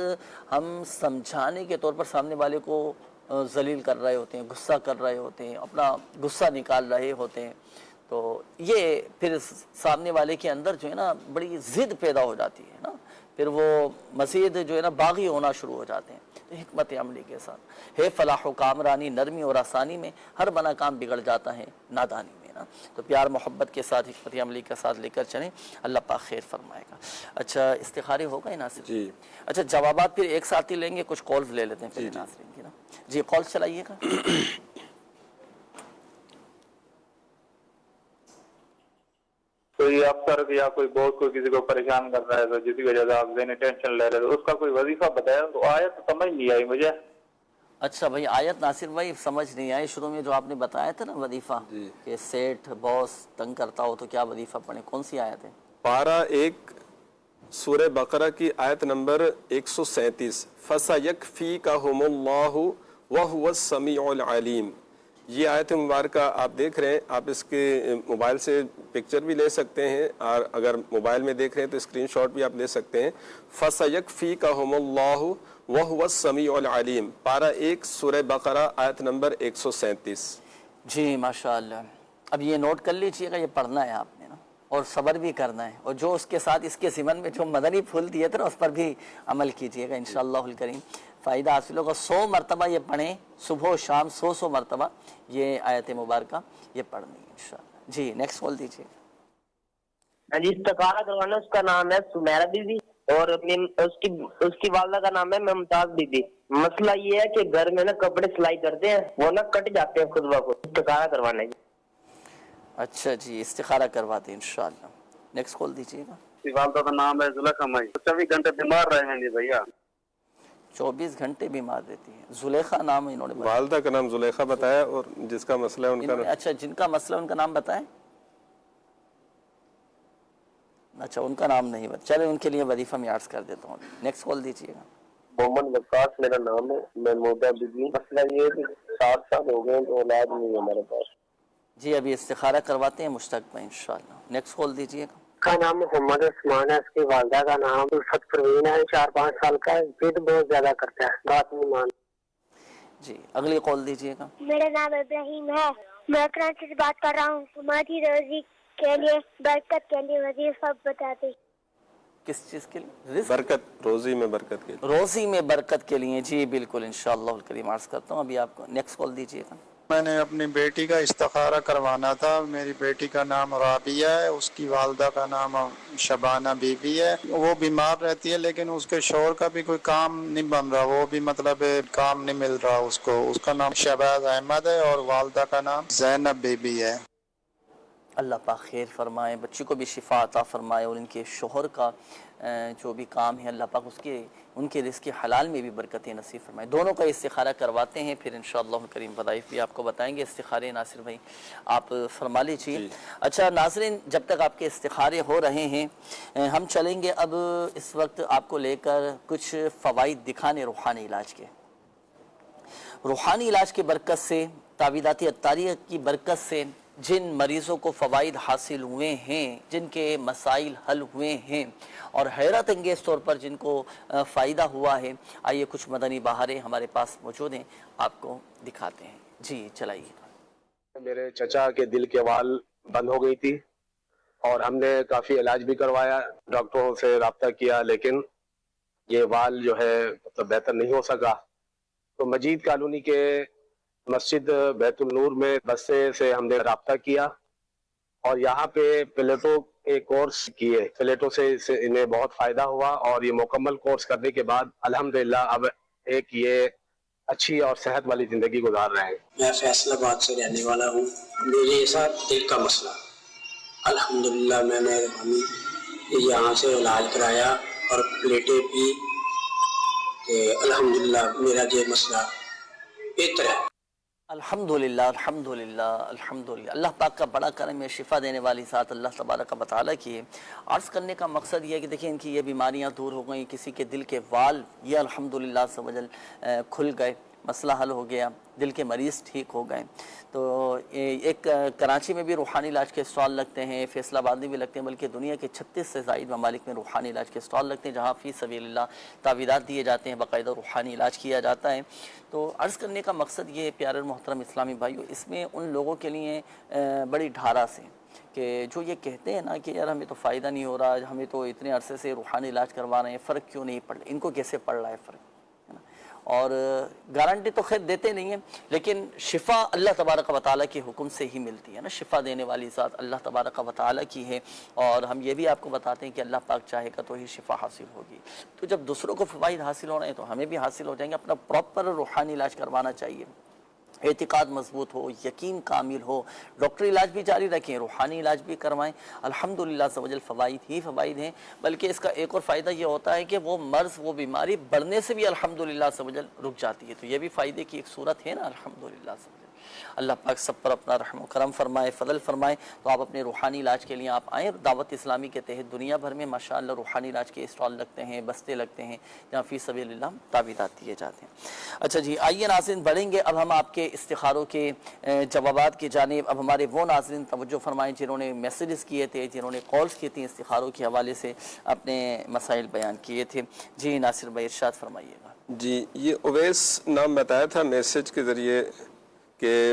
ہم سمجھانے کے طور پر سامنے والے کو ذلیل کر رہے ہوتے ہیں، غصہ کر رہے ہوتے ہیں، اپنا غصہ نکال رہے ہوتے ہیں، تو یہ پھر سامنے والے کے اندر جو ہے نا بڑی ضد پیدا ہو جاتی ہے نا، پھر وہ مزید جو ہے نا باغی ہونا شروع ہو جاتے ہیں۔ تو حکمت عملی کے ساتھ ہے فلاح و کامرانی، نرمی اور آسانی میں، ہر بنا کام بگڑ جاتا ہے نادانی میں نا، تو پیار محبت کے ساتھ، حکمت عملی کے ساتھ لے کر چلیں، اللہ پاک خیر فرمائے گا۔ اچھا استخارے ہو گئے ناصر جی؟ اچھا جوابات پھر ایک ساتھ ہی لیں گے، کچھ کالز لے لیتے ہیں پھر ناصرین کی نا۔ جی کالز چلائیے گا۔ کوئی افسر یا کوئی بہت کوئی کسی کو پریشان کر رہا ہے تو جس کی وجہ سے آپ ذہنی ٹینشن لے رہے تو اس کا کوئی وظیفہ بتایا، تو آیت سمجھ نہیں آئی مجھے۔ اچھا بھائی، آیت ناصر بھائی سمجھ نہیں آئی، شروع میں جو آپ نے بتایا تھا نا وظیفہ کہ سیٹ باس تنگ کرتا ہو تو کیا وظیفہ پڑھیں، کون سی آیت ہے؟ پارہ 1 سورہ بقرہ کی آیت نمبر 137، فَسَيَكْفِيكَهُمُ اللَّهُ وَهُوَ السَّمِيعُ الْعَلِيمُ۔ یہ آیت مبارکہ آپ دیکھ رہے ہیں، آپ اس کے موبائل سے پکچر بھی لے سکتے ہیں، اور اگر موبائل میں دیکھ رہے ہیں تو اسکرین شاٹ بھی آپ لے سکتے ہیں۔ فَسَيَكْفِيكَهُمُ اللَّهُ وَهُوَ السَّمِيعُ الْعَلِيمُ، پارہ 1 سورہ بقرہ آیت نمبر 137۔ جی ماشاءاللہ، اب یہ نوٹ کر لیجئے گا، یہ پڑھنا ہے آپ نے نا، اور صبر بھی کرنا ہے، اور جو اس کے ساتھ اس کے ضمن میں جو مدنی پھول دیے تھے نا اس پر بھی عمل کیجئے گا انشاءاللہ الکریم، فائدہ حاصل ہوگا۔ 100 مرتبہ یہ پڑھیں، صبح و شام 100 مرتبہ یہ آیت مبارکہ یہ پڑھنی ہے انشاءاللہ۔ جی نیکسٹ کال دیجیے۔ جی استخارہ کروانا، اس کا نام ہے سمیرہ بی بی اور اس کی والدہ کا نام ہے ممتاز بی بی۔ مسئلہ یہ ہے کہ گھر میں نا کپڑے سلائی کرتے ہیں، وہ نا کٹ جاتے ہیں خود بخود، استخارہ کروانا ہے۔ اچھا جی استخارہ کرواتے ہیں انشاءاللہ۔ نیکسٹ کال دیجیے گا۔ والدہ کا نام ہے زلیخا مائی، 24 گھنٹے بیمار رہے ہیں جی بھیا، 24 گھنٹے بیمار رہتی ہے۔ زلیخا نام انہوں نے بتایا، والدہ کا نام زلیخا بتایا، اور جس کا مسئلہ ہے ان کا اچھا جن کا مسئلہ ان کا نام بتائیں، اچھا ان کا نام نہیں بتا، چلے ان کے لیے وظیفہ میں عرض کر دیتا ہوں۔ نیکسٹ کال دیجیے گا۔ محمد وقاص میرا نام ہے، میں محمودہ بی بی۔ مسئلہ یہ ہے کہ 60 سال ہو گئے تو اولاد نہیں ہے ہمارے پاس۔ جی ابھی استخارہ کرواتے ہیں مشتق میں انشاءاللہ۔ نیکسٹ کال دیجیے گا۔ کا نام محمد عثمان ہے، اس کی والدہ کا نام الفت پروین ہے، 4-5 سال کا ہے، ضد بہت زیادہ کرتا ہے، بات نہیں مان۔ جی اگلی کال دیجیے گا۔ میرا نام ابراہیم ہے، میں کراچی سے بات کر رہا ہوں۔ ہماری روزی کے لیے برکت کے لیے وظیفہ بتا دیں۔ کس چیز کے لیے؟ برکت، روزی میں برکت کے لیے، روزی میں برکت کے لیے، جی بالکل انشاءاللہ الکریم عرض کرتا ہوں ابھی آپ کو۔ نیکسٹ کال دیجیے گا۔ میں نے اپنی بیٹی کا استخارہ کروانا تھا، میری بیٹی کا نام رابعہ ہے، اس کی والدہ کا نام شبانہ بی بی ہے، وہ بیمار رہتی ہے لیکن اس کے شوہر کا بھی کوئی کام نہیں بن رہا، وہ بھی مطلب کام نہیں مل رہا اس کو، اس کا نام شہباز احمد ہے اور والدہ کا نام زینب بی بی ہے۔ اللہ پاک خیر فرمائے، بچی کو بھی شفا عطا فرمائے، اور ان کے شوہر کا جو بھی کام ہے اللہ پاک ان کے رزق حلال میں بھی برکتیں نصیب فرمائے۔ دونوں کا استخارہ کرواتے ہیں، پھر انشاءاللہ کریم وظائف بھی آپ کو بتائیں گے۔ استخارے ناصر بھائی آپ فرما لیجیے۔ اچھا ناظرین، جب تک آپ کے استخارے ہو رہے ہیں ہم چلیں گے اب اس وقت آپ کو لے کر کچھ فوائد دکھانے روحانی علاج کے۔ روحانی علاج کی برکت سے، تعویذات عطاریہ کی برکت سے جن مریضوں کو فوائد حاصل ہوئے ہیں، جن کے مسائل حل ہوئے ہیں، اور حیرت انگیز طور پر جن کو فائدہ ہوا ہے، آئیے کچھ مدنی بہاریں ہمارے پاس موجود ہیں، آپ کو دکھاتے ہیں۔ جی چلائیے۔ میرے چچا کے دل کے وال بند ہو گئی تھی اور ہم نے کافی علاج بھی کروایا، ڈاکٹروں سے رابطہ کیا، لیکن یہ وال جو ہے مطلب بہتر نہیں ہو سکا۔ تو مجید کالونی کے مسجد بیت النور میں بسے سے ہم نے رابطہ کیا اور یہاں پہ پلیٹو ایک کورس کیے، پلیٹو سے انہیں بہت فائدہ ہوا، اور یہ مکمل کورس کرنے کے بعد الحمدللہ اب ایک یہ اچھی اور صحت والی زندگی گزار رہے ہیں۔ میں فیصل آباد سے رہنے والا ہوں، مجھے ایسا دل کا مسئلہ، الحمدللہ میں نے یہاں سے علاج کرایا اور پلیٹیں پی کہ الحمدللہ میرا یہ مسئلہ بہتر ہے۔ الحمدللہ الحمدللہ الحمدللہ، اللہ پاک کا بڑا کرم ہے، شفا دینے والی ذات اللہ تبارک و تعالیٰ کی ہے۔ عرض کرنے کا مقصد یہ ہے کہ دیکھیں ان کی یہ بیماریاں دور ہو گئیں، کسی کے دل کے وال یہ الحمدللہ عز و جل کھل گئے، مسئلہ حل ہو گیا، دل کے مریض ٹھیک ہو گئے۔ تو ایک کراچی میں بھی روحانی علاج کے اسٹال لگتے ہیں، فیصل آباد میں بھی لگتے ہیں، بلکہ دنیا کے 36 سے زائد ممالک میں روحانی علاج کے اسٹال لگتے ہیں، جہاں فی سبیل اللہ تعویذات دیے جاتے ہیں، باقاعدہ روحانی علاج کیا جاتا ہے۔ تو عرض کرنے کا مقصد یہ پیارے محترم اسلامی بھائیو، اس میں ان لوگوں کے لیے بڑی ڈھارا سے کہ جو یہ کہتے ہیں نا کہ یار ہمیں تو فائدہ نہیں ہو رہا، ہمیں تو اتنے عرصے سے روحانی علاج کروا رہے ہیں، فرق کیوں نہیں پڑ رہا، ان کو کیسے پڑ رہا ہے فرق، اور گارنٹی تو خیر دیتے نہیں ہیں، لیکن شفا اللہ تبارک و تعالیٰ کے حکم سے ہی ملتی ہے نا، شفا دینے والی ذات اللہ تبارک و تعالیٰ کی ہے، اور ہم یہ بھی آپ کو بتاتے ہیں کہ اللہ پاک چاہے گا تو ہی شفا حاصل ہوگی۔ تو جب دوسروں کو فوائد حاصل ہو رہے ہیں تو ہمیں بھی حاصل ہو جائیں گے۔ اپنا پراپر روحانی علاج کروانا چاہیے، اعتقاد مضبوط ہو، یقین کامل ہو، ڈاکٹری علاج بھی جاری رکھیں، روحانی علاج بھی کروائیں، الحمدللہ عز و جل فوائد ہی فوائد ہیں۔ بلکہ اس کا ایک اور فائدہ یہ ہوتا ہے کہ وہ مرض، وہ بیماری بڑھنے سے بھی الحمدللہ عز و جل رک جاتی ہے، تو یہ بھی فائدے کی ایک صورت ہے نا الحمدللہ عز و جل۔ اللہ پاک سب پر اپنا رحم و کرم فرمائے، فضل فرمائے۔ تو آپ اپنے روحانی علاج کے لیے آپ آئیں، دعوت اسلامی کے تحت دنیا بھر میں ماشاءاللہ روحانی علاج کے اسٹال لگتے ہیں، بستے لگتے ہیں، جہاں فی سبیل اللہ تعویذات دیے جاتے ہیں۔ اچھا جی آئیے ناظرین بڑھیں گے اب ہم آپ کے استخاروں کے جوابات کی جانب۔ اب ہمارے وہ ناظرین توجہ فرمائیں جنہوں نے میسیجز کیے تھے، جنہوں نے کالز کی تھیں، استخاروں کے حوالے سے اپنے مسائل بیان کیے تھے۔ جی ناصر بھائی ارشاد فرمائیے گا۔ جی یہ اویس نام بتایا تھا میسیج کے ذریعے کہ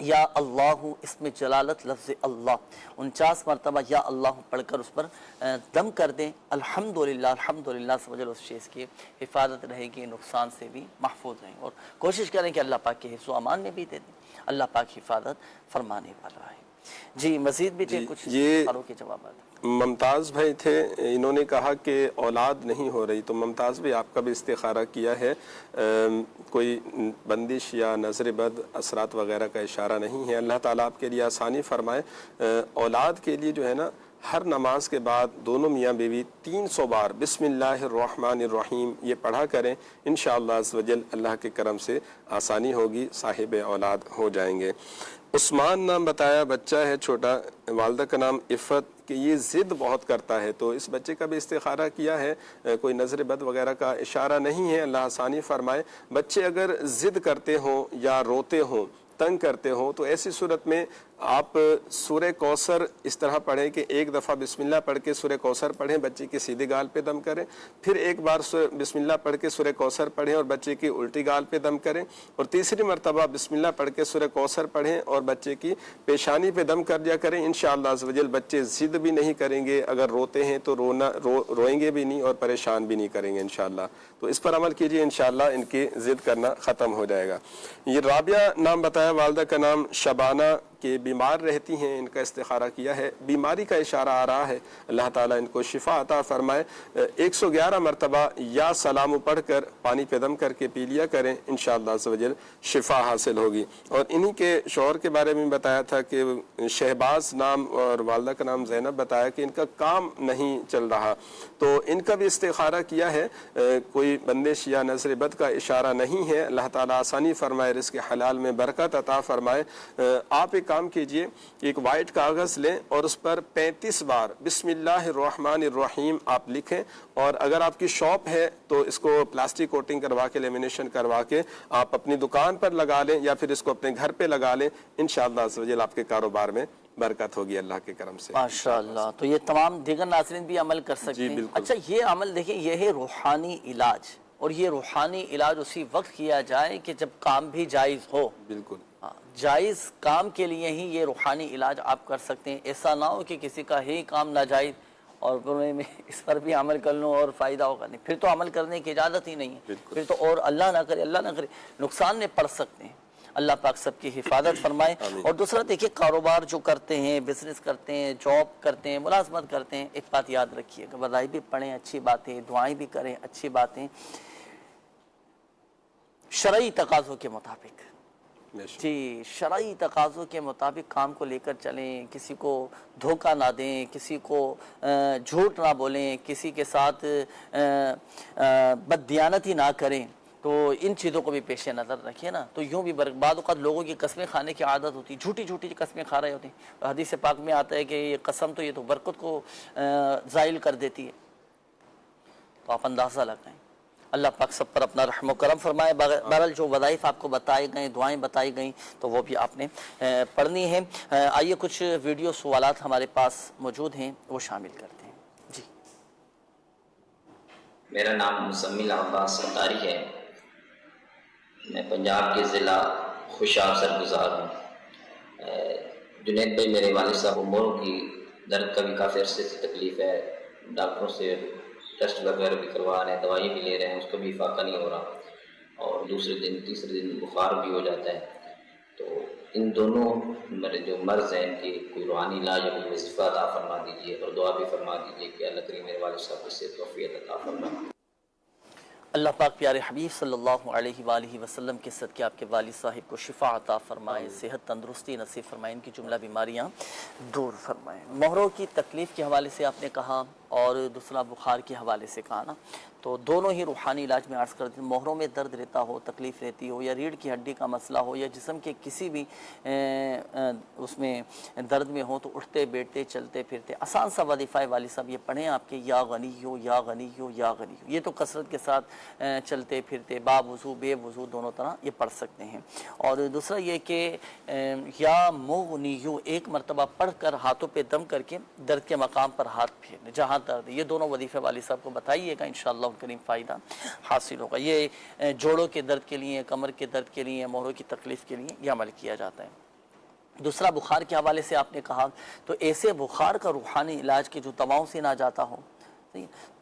یا اللہ اس میں جلالت لفظ اللہ 49 مرتبہ یا اللہ پڑھ کر اس پر دم کر دیں. الحمدللہ الحمدللہ سمجھو اس چیز کی حفاظت رہے گی, نقصان سے بھی محفوظ رہیں, اور کوشش کریں کہ اللہ پاک کے حفظ و امان میں بھی دے دیں. اللہ پاک حفاظت فرمانے والا ہے. جی مزید بھی تھے کچھ سوالوں کے جوابات. ممتاز بھائی تھے, انہوں نے کہا کہ اولاد نہیں ہو رہی, تو ممتاز بھائی آپ کا بھی استخارہ کیا ہے, کوئی بندش یا نظر بد اثرات وغیرہ کا اشارہ نہیں ہے, اللہ تعالیٰ آپ کے لیے آسانی فرمائے. اولاد کے لیے جو ہے نا ہر نماز کے بعد دونوں میاں بیوی 300 بار بسم اللہ الرحمن الرحیم یہ پڑھا کریں, انشاءاللہ عز و جل اللہ کے کرم سے آسانی ہوگی, صاحب اولاد ہو جائیں گے. عثمان نام بتایا, بچہ ہے چھوٹا, والدہ کا نام عفت, کہ یہ ضد بہت کرتا ہے, تو اس بچے کا بھی استخارہ کیا ہے, کوئی نظر بد وغیرہ کا اشارہ نہیں ہے, اللہ آسانی فرمائے. بچے اگر ضد کرتے ہوں یا روتے ہوں, تنگ کرتے ہوں, تو ایسی صورت میں آپ سورہ کوثر اس طرح پڑھیں کہ ایک دفعہ بسم اللہ پڑھ کے سورہ کوثر پڑھیں, بچے کی سیدھی گال پہ دم کریں, پھر ایک بار بسم اللہ پڑھ کے سورہ کوثر پڑھیں اور بچے کی الٹی گال پہ دم کریں, اور تیسری مرتبہ بسم اللہ پڑھ کے سورہ کوثر پڑھیں اور بچے کی پیشانی پہ دم کر دیا کریں. انشاءاللہ عز و جل بچے ضد بھی نہیں کریں گے, اگر روتے ہیں تو روئیں گے بھی نہیں اور پریشان بھی نہیں کریں گے انشاءاللہ. تو اس پر عمل کیجئے, انشاءاللہ ان کی ضد کرنا ختم ہو جائے گا. یہ رابعہ نام بتایا, والدہ کا نام شبانہ, کہ بیمار رہتی ہیں, ان کا استخارہ کیا ہے, بیماری کا اشارہ آ رہا ہے, اللہ تعالیٰ ان کو شفا عطا فرمائے. 111 مرتبہ یا سلام پڑھ کر پانی پہ دم کر کے پی لیا کریں, انشاءاللہ عز و جل شفا حاصل ہوگی. اور انہی کے شوہر کے بارے میں بتایا تھا کہ شہباز نام, اور والدہ کا نام زینب بتایا کہ ان کا کام نہیں چل رہا, تو ان کا بھی استخارہ کیا ہے, کوئی بندش یا نظر بد کا اشارہ نہیں ہے, اللہ تعالیٰ آسانی فرمائے, رزق حلال میں برکت عطا فرمائے. آپ ایک کام کیجئے, ایک وائٹ کاغذ لیں اور اس پر 35 بار بسم اللہ الرحمن الرحیم آپ لکھیں, اور اگر آپ کی شاپ ہے تو اس کو پلاسٹک کوٹنگ کروا کے, لیمینیشن کروا کے آپ اپنی دکان پر لگا لیں, یا پھر اس کو اپنے گھر پہ لگا لیں, انشاءاللہ عز و جل آپ کے کاروبار میں برکت ہوگی اللہ کے کرم سے ماشاءاللہ. تو یہ تمام دیگر ناظرین بھی عمل کر سکتے ہیں. اچھا, یہ عمل دیکھیں, یہ ہے روحانی علاج, اور یہ روحانی علاج اسی وقت کیا جائے کہ جب کام بھی جائز ہو. بالکل جائز کام کے لیے ہی یہ روحانی علاج آپ کر سکتے ہیں. ایسا نہ ہو کہ کسی کا ہی کام ناجائز اور میں اس پر بھی عمل کر لوں اور فائدہ ہوگا نہیں, پھر تو عمل کرنے کی اجازت ہی نہیں ہے, پھر تو اور اللہ نہ کرے نقصان میں پڑ سکتے ہیں. اللہ پاک سب کی حفاظت فرمائے. اور دوسرا دیکھیے, کاروبار جو کرتے ہیں, بزنس کرتے ہیں, جاب کرتے ہیں, ملازمت کرتے ہیں, ایک بات یاد رکھیے کہ وظائف بھی پڑھیں, اچھی باتیں, دعائیں بھی کریں, اچھی باتیں, شرعی تقاضوں کے مطابق. جی, شرعی تقاضوں کے مطابق کام کو لے کر چلیں, کسی کو دھوکہ نہ دیں, کسی کو جھوٹ نہ بولیں, کسی کے ساتھ بددیانتی نہ کریں. تو ان چیزوں کو بھی پیش نظر رکھیے نا. تو یوں بھی بعض اوقات لوگوں کی قسمیں کھانے کی عادت ہوتی, جھوٹی قسمیں کھا رہے ہوتے ہیں. حدیث پاک میں آتا ہے کہ یہ قسم تو یہ تو برکت کو زائل کر دیتی ہے. تو آپ اندازہ لگائیں. اللہ پاک سب پر اپنا رحم و کرم فرمائے. بہرحال جو وظائف آپ کو بتائے گئے, دعائیں بتائی گئیں, تو وہ بھی آپ نے پڑھنی ہے. آئیے کچھ ویڈیو سوالات ہمارے پاس موجود ہیں, وہ شامل کرتے ہیں. جی, میرا نام مزمل عباس ستاری ہے, میں پنجاب کے ضلع خوشاب سرگزار ہوں. جنید بھائی, میرے والد صاحب عمروں کی درد کا بھی کافی عرصے سے تکلیف ہے, ڈاکٹروں سے ٹیسٹ وغیرہ بھی کروا رہے ہیں, دوائی بھی لے رہے ہیں, اس کا بھی فائدہ نہیں ہو رہا, اور تیسرے دن بخار بھی ہو جاتا ہے. تو ان دونوں میرے جو مرض ہیں, ان کی کوئی روحانی علاج یا کوئی وظیفہ عطا فرما دیجیے, اور دعا بھی فرما دیجیے کہ اللہ کریم میرے والد صاحب کو صحت و عافیت عطا فرمائے. اللہ پاک پیارے حبیب صلی اللہ علیہ وآلہ وسلم کے صدقے آپ کے والد صاحب کو شفا عطا فرمائے, صحت تندرستی نصیب فرمائے, ان کی جملہ بیماریاں دور فرمائے. مہروں کی تکلیف کے حوالے سے آپ نے کہا, اور دوسرا بخار کے حوالے سے کہا نا, تو دونوں ہی روحانی علاج میں عرض کرتے ہیں. مہروں میں درد رہتا ہو, تکلیف رہتی ہو, یا ریڑھ کی ہڈی کا مسئلہ ہو, یا جسم کے کسی بھی اس میں درد میں ہو, تو اٹھتے بیٹھتے چلتے پھرتے آسان سا وظیفہ والی صاحب یہ پڑھیں آپ کے, یا غنی ہو یا غنی ہو یا غنی ہو. یہ تو کثرت کے ساتھ چلتے پھرتے با وضو بے وضو دونوں طرح یہ پڑھ سکتے ہیں. اور دوسرا یہ کہ یا مغنی ہو ایک مرتبہ پڑھ کر ہاتھوں پہ دم کر کے درد کے مقام پر ہاتھ پھیرنے جہاں درد. یہ دونوں وظیفے والی صاحب کو بتائیے گا, انشاءاللہ کریم فائدہ حاصل ہوگا. یہ جوڑوں کے درد کے لیے, کمر کے درد کے لیے, مہروں کی تکلیف کے لیے یہ عمل کیا جاتا ہے. دوسرا بخار کے حوالے سے آپ نے کہا تو ایسے بخار کا روحانی علاج کے جو دواؤں سے نہ جاتا ہو،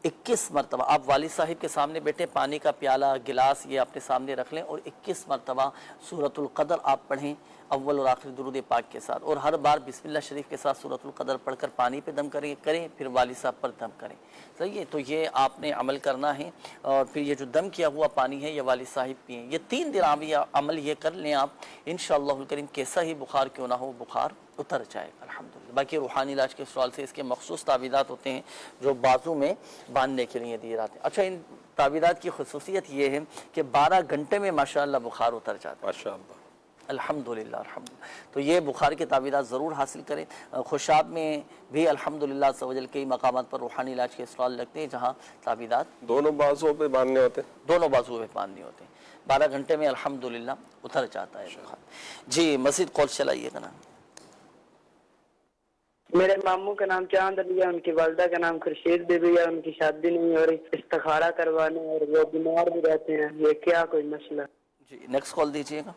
21 مرتبہ آپ والد صاحب کے سامنے بیٹھے، پانی کا پیالہ گلاس یہ اپنے سامنے رکھ لیں اور 21 مرتبہ سورۃ القدر آپ پڑھیں اول اور آخر درود پاک کے ساتھ، اور ہر بار بسم اللہ شریف کے ساتھ سورۃ القدر پڑھ کر پانی پہ دم کریں پھر والد صاحب پر دم کریں، صحیح ہے؟ تو یہ آپ نے عمل کرنا ہے، اور پھر یہ جو دم کیا ہوا پانی ہے یہ والد صاحب پئیں، یہ 3 دن عمل یہ کر لیں آپ، انشاءاللہ الکریم کیسا ہی بخار کیوں نہ ہو بخار اتر جائے گا الحمدللہ۔ باقی روحانی علاج کے سوال سے اس کے مخصوص تعویذات ہوتے ہیں جو بازو میں باندھنے کے لیے دیے جاتے ہیں۔ اچھا، ان تعویذات کی خصوصیت یہ ہے کہ 12 گھنٹے میں ماشاءاللہ بخار اتر جاتا ہے ماشاءاللہ الحمدللہ الحمدللہ۔ تو یہ بخار کے تعویذات ضرور حاصل کریں۔ خوشاب میں بھی الحمدللہ عز و جل کئی مقامات پر روحانی علاج کے اسٹال لگتے ہیں جہاں تعویذات دونوں بازوؤں پہ باندھنے ہوتے ہیں، دونوں بازو پہ باندھنے ہوتے ہیں، 12 گھنٹے میں الحمدللہ اتر جاتا ہے بخار۔ جی مزید کال چلائیے گا نا۔ میرے ماموں کا نام چاند علی ہے، ان کی والدہ کا نام خورشید بی ہے، ان کی شادی نہیں ہو رہی، استخارہ کروانے اور وہ بیمار بھی رہتے ہیں، یہ کیا کوئی مسئلہ؟ جی نیکسٹ کال دیجیے گا۔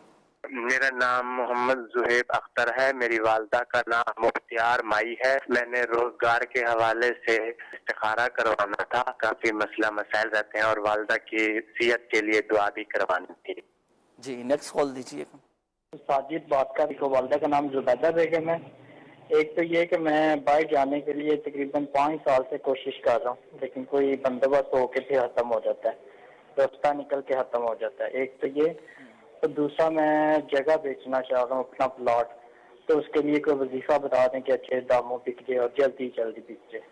میرا نام محمد زہیب اختر ہے، میری والدہ کا نام مختار مائی ہے۔ میں نے روزگار کے حوالے سے استخارہ کروانا تھا، کافی مسئلہ مسائل رہتے ہیں اور والدہ کی صحت کے لیے دعا بھی کروانی تھی۔ جی نیکسٹ کال دیجیے گا۔ ساجد بات کر رہی ہوں، والدہ کا نام زبیدہ بیگم ہے۔ ایک تو یہ کہ میں باہر جانے کے لیے تقریباً 5 سال سے کوشش کر رہا ہوں، لیکن کوئی بندوبست ہو کے پھر ختم ہو جاتا ہے، رستہ نکل کے ختم ہو جاتا ہے۔ ایک تو یہ، تو دوسرا میں جگہ بیچنا چاہ رہا ہوں اپنا پلاٹ، تو اس کے لیے کوئی وظیفہ بتا دیں کہ اچھے داموں بک جائے اور جلدی بک جائے۔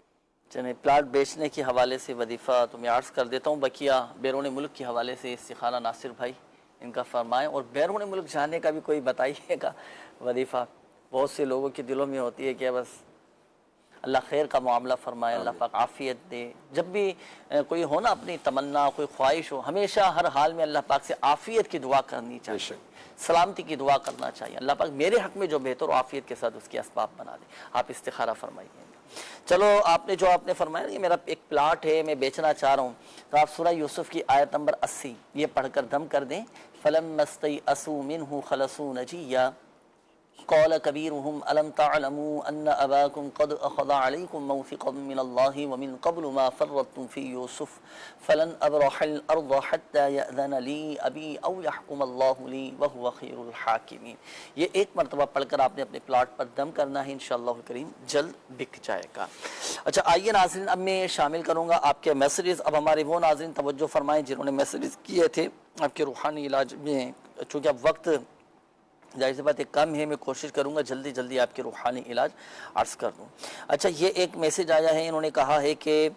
چلیں، پلاٹ بیچنے کے حوالے سے وظیفہ تو میں عرض کر دیتا ہوں، بقیہ بیرون ملک کے حوالے سے استخارہ ناصر بھائی ان کا فرمائیں، اور بیرون ملک جانے کا بھی کوئی بتائیے گا وظیفہ۔ بہت سے لوگوں کے دلوں میں ہوتی ہے کہ بس اللہ خیر کا معاملہ فرمائے، اللہ پاک عافیت دے۔ جب بھی کوئی ہو نا اپنی تمنا، کوئی خواہش ہو، ہمیشہ ہر حال میں اللہ پاک سے عافیت کی دعا کرنی چاہیے، سلامتی کی دعا کرنا چاہیے۔ اللہ پاک میرے حق میں جو بہتر ہو عافیت کے ساتھ اس کی اسباب بنا دے۔ آپ استخارہ فرمائیے۔ چلو، آپ نے جو آپ نے فرمایا یہ میرا ایک پلاٹ ہے میں بیچنا چاہ رہا ہوں، تو آپ سورہ یوسف کی آیت نمبر 80 یہ پڑھ کر دم کر دیں۔ فَلَمَّا اسْتَيْأَسُوا مِنْهُ خَلَصُوا نَجِيًّا قال كبيرهم ألم تعلموا أن أباكم قد أخذ عليكم موثقا من الله ومن قبل ما فرطتم في يوسف فلن أبرح الأرض حتى يأذن لي أبي أو يحكم الله لي وهو خير الحاكمين۔ یہ ایک مرتبہ پڑھ کر آپ نے اپنے پلاٹ پر دم کرنا ہے، انشاءاللہ الکریم جلد بک جائے گا۔ اچھا آئیے ناظرین، اب میں شامل کروں گا آپ کے میسیجز۔ اب ہمارے وہ ناظرین توجہ فرمائیں جنہوں نے میسیجز کیے تھے آپ کے روحانی علاج میں، چونکہ اب وقت ظاہر سی بات ہے کم ہے، میں کوشش کروں گا جلدی جلدی آپ کے روحانی علاج عرض کر دوں۔ اچھا یہ ایک میسیج آیا ہے، انہوں نے کہا ہے کہ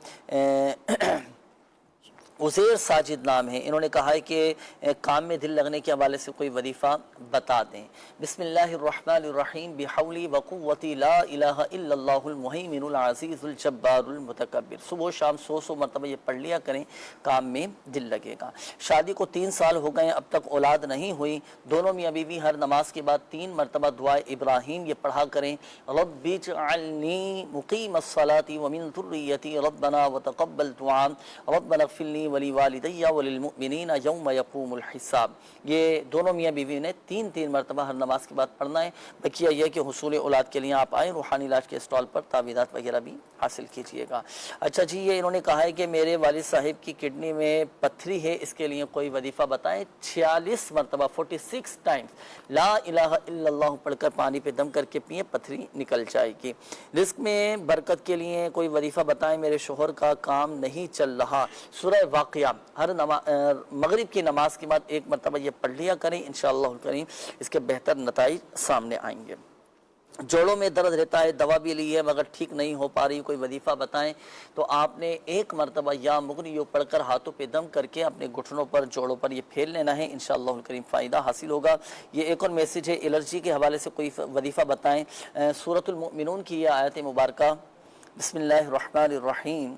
عزیر ساجد نام ہے، انہوں نے کہا ہے کہ کام میں دل لگنے کے حوالے سے کوئی وظیفہ بتا دیں۔ بسم اللہ الرحمن الرحیم، بحولی وقوتی لا الہ الا اللہ المہیمن العزیز الجبار المتکبر۔ صبح و شام 100 مرتبہ یہ پڑھ لیا کریں، کام میں دل لگے گا۔ شادی کو 3 سال ہو گئے، اب تک اولاد نہیں ہوئی، دونوں میاں بیوی ہر نماز کے بعد 3 مرتبہ دعائے ابراہیم یہ پڑھا کریں، رب اجعلنی مقیم الصلاۃ ومن ذریتی ربنا وتقبل دعاء ربنا اغفر لی ولی والدی وللمؤمنین یوم یقوم الحساب۔ یہ دونوں میاں بیوی نے 3 مرتبہ ہر نماز کے بعد پڑھنا ہے۔ بقیہ یہ کہ حصول اولاد کے لیے آپ آئیں، روحانی علاج کے اسٹال پر تعویذات وغیرہ بھی حاصل کیجئے گا۔ اچھا جی، یہ انہوں نے کہا ہے کہ میرے والد صاحب کی کڈنی میں پتھری ہے، اس کے لیے کوئی وظیفہ بتائیں۔ 46 مرتبہ 46 ٹائمز لا الہ الا اللہ پڑھ کر پانی پہ دم کر کے پئیں، پتھری نکل جائے گی۔ رزق میں برکت کے لیے کوئی وظیفہ بتائیں، میرے شوہر کا کام نہیں چل رہا۔ سورہ واقعہ ہر مغرب کی نماز کے بعد 1 مرتبہ یہ پڑھ لیا کریں، انشاءاللہ الکریم اس کے بہتر نتائج سامنے آئیں گے۔ جوڑوں میں درد رہتا ہے، دوا بھی لی ہے مگر ٹھیک نہیں ہو پا رہی، کوئی وظیفہ بتائیں۔ تو آپ نے 1 مرتبہ یا مغنیو پڑھ کر ہاتھوں پہ دم کر کے اپنے گھٹنوں پر، جوڑوں پر یہ پھیر لینا ہے، انشاءاللہ الکریم فائدہ حاصل ہوگا۔ یہ ایک اور میسیج ہے، الرجی کے حوالے سے کوئی وظیفہ بتائیں۔ سورۃ المؤمنون کی یہ آیت مبارکہ، بسم اللہ الرحمن الرحیم،